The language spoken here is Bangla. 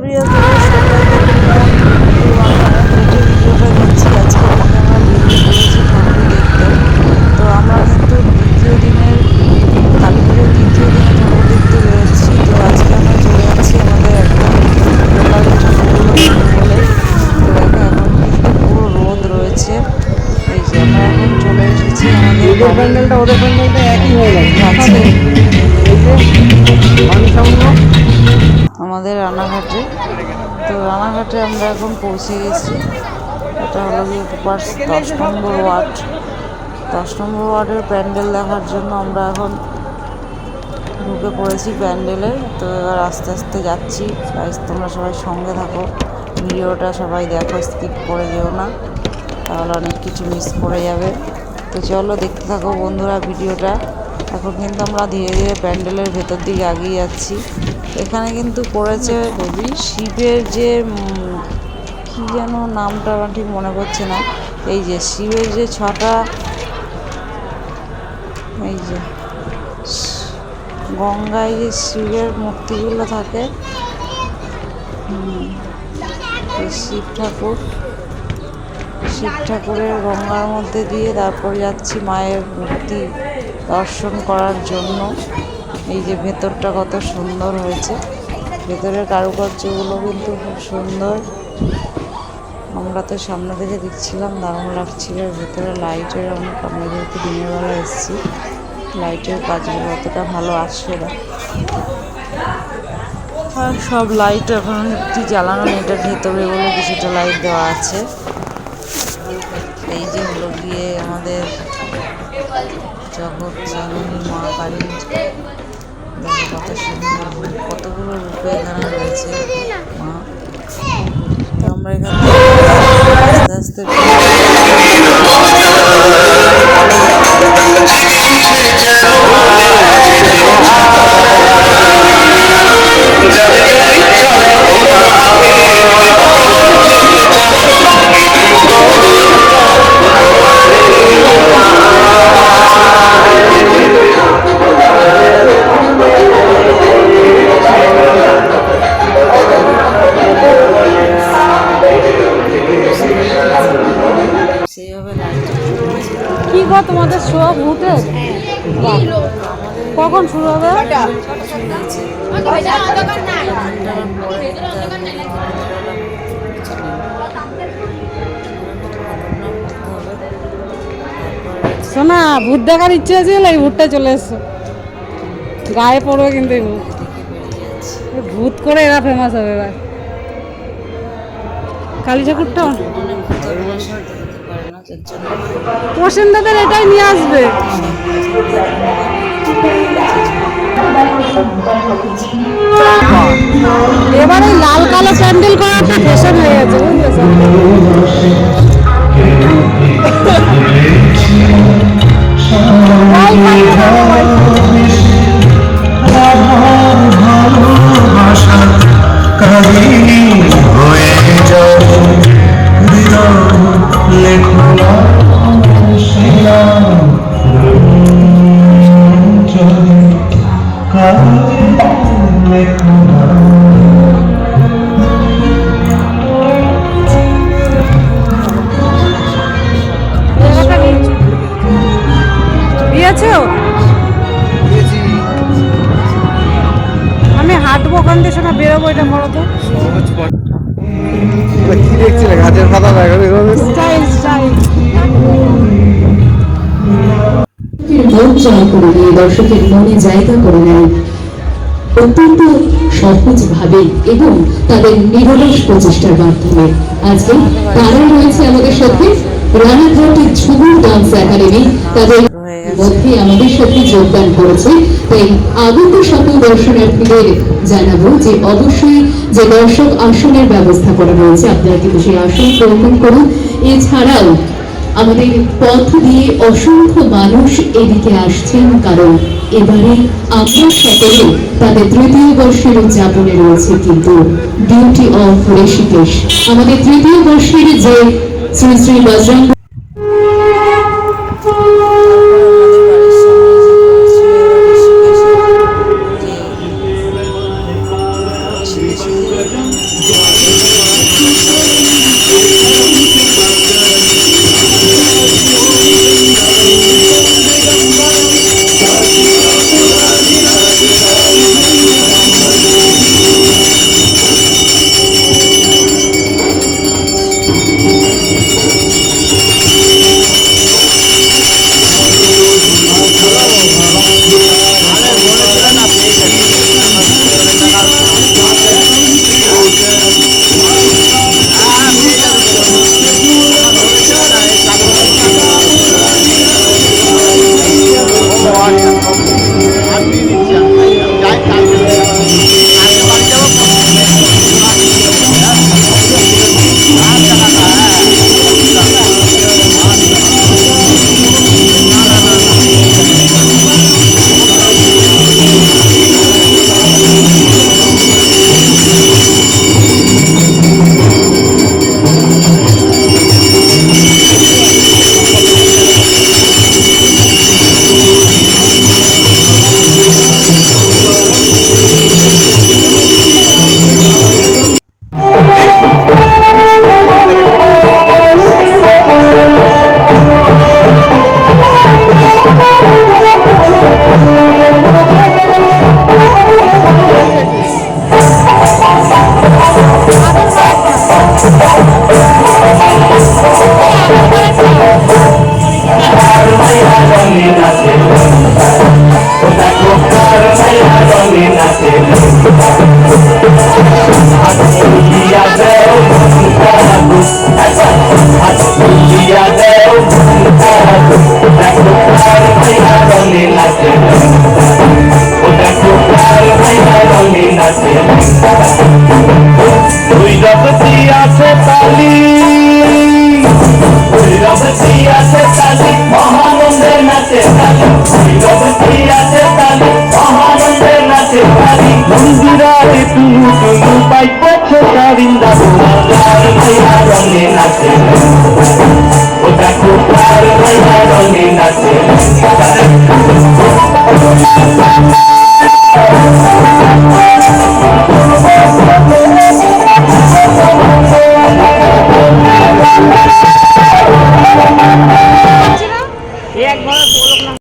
প্রিয় দর্শক সবাইকে ভিডিওটা দিচ্ছি। আজকে আমরা বেরিয়ে পড়েছি ঠাকুর দেখতে। তো আমরা কিন্তু দ্বিতীয় দিনের কালী পুজোর দ্বিতীয় দিনে ঠাকুর দেখতে বেরোচ্ছি। তো আজকে আমরা চলে যাচ্ছি আমাদের একদম লোকাল ঠাকুরগুলো দেখতে বলে। তো দেখো এখন কিন্তু পুরো রোদ রয়েছে। এই যে আমরা এখন চলে এসেছি আমাদের প্যান্ডেলটা ওদের প্যান্ডেলটা একই হয়ে গেছে আমাদের রানাঘাটে। তো রানাঘাটে আমরা এখন পৌঁছে গেছি। এটা হলো গিয়ে 10 নম্বর ওয়ার্ড। 10 নম্বর ওয়ার্ডের প্যান্ডেল দেখার জন্য আমরা এখন ঢুকে পড়েছি প্যান্ডেলে। তো এবার আস্তে আস্তে যাচ্ছি। তোমরা সবাই সঙ্গে থাকো, ভিডিওটা সবাই দেখো, স্কিপ করে যেও না, তাহলে অনেক কিছু মিস করে যাবে। তো চলো দেখতে থাকো বন্ধুরা ভিডিওটা। এখন কিন্তু আমরা ধীরে ধীরে প্যান্ডেলের ভেতর দিকে এগিয়ে যাচ্ছি। এখানে কিন্তু করেছে শিবের যে কী যেন নামটা আমার ঠিক মনে পড়ছে না। এই যে শিবের যে 6টা, এই যে গঙ্গায় যে শিবের মূর্তিগুলো থাকে, শিব ঠাকুরের গঙ্গার মধ্যে দিয়ে তারপর যাচ্ছি মায়ের মূর্তি দর্শন করার জন্য। এই যে ভেতরটা কত সুন্দর হয়েছে, ভেতরের কারুকার্যগুলো কিন্তু খুব সুন্দর। আমরা তো সামনে থেকে দেখছিলাম, দারুণ লাগছিল। ভেতরে লাইটের অনেক, আমরা যেহেতু দিনের বেলা এসেছি, লাইটের কাজগুলো অতটা ভালো আসছে না। আর সব লাইট এখন একটি জ্বালানো নেই, এটার ভেতরে বলে কিছুটা লাইট দেওয়া আছে। এই যে হলো গিয়ে আমাদের জগৎ জননী মা কালী, কত সুন্দর কতগুলো রূপে এখানে রয়েছে মা। তো আমরা এখানে আস্তে আস্তে কি গো তোমাদের শো উঠে কখন শুরু হবে? শোনা, ভূত দেখার ইচ্ছে আছে, এই ভূতটা চলে এসছো, গায়ে পড়বে কিন্তু এই ভূত। ভূত করে এরা ফেমাস হবে এবার। কালী ঠাকুরটা প্রসেনদাদের এটাই নিয়ে আসবে। এবার এই লাল কালো প্যান্ডেল করা একটা ফ্যাশন হয়ে গেছে, বুঝলেন? আমি হাঁটবো ওখান থেকে, শোনা বেরোবো, এটা বড় তো কি দেখছিলে গাছের পাতা স্টাইল স্টাইল। মন জয় করে নিয়ে দর্শকের মনে জায়গা করে নেয় অত্যন্ত সহজ ভাবে এবং তাদের নিরলস প্রচেষ্টার মাধ্যমে। আজকে তারা রয়েছে আমাদের সাথে, রানাঘাটের ঝুমুর ডান্স একাডেমি তাদের মধ্যে আমাদের সাথে যোগদান করেছে। তাই আগত সকল দর্শনার্থীদের জানাবো যে অবশ্যই যে দর্শক আসনের ব্যবস্থা করা রয়েছে, আপনারা কিন্তু সেই আসন গ্রহণ করুন। এছাড়াও আমাদের পথ দিয়ে অসংখ্য মানুষ এদিকে আসছেন, কারণ এবারে আমরা সকলে তাদের 3য় বর্ষের উদযাপনে রয়েছে কিন্তু বিউটি অফ ঋষিকেশ। আমাদের 3য় বর্ষের যে শ্রী শ্রী বজরঙ্গ তুই যত আছে তালি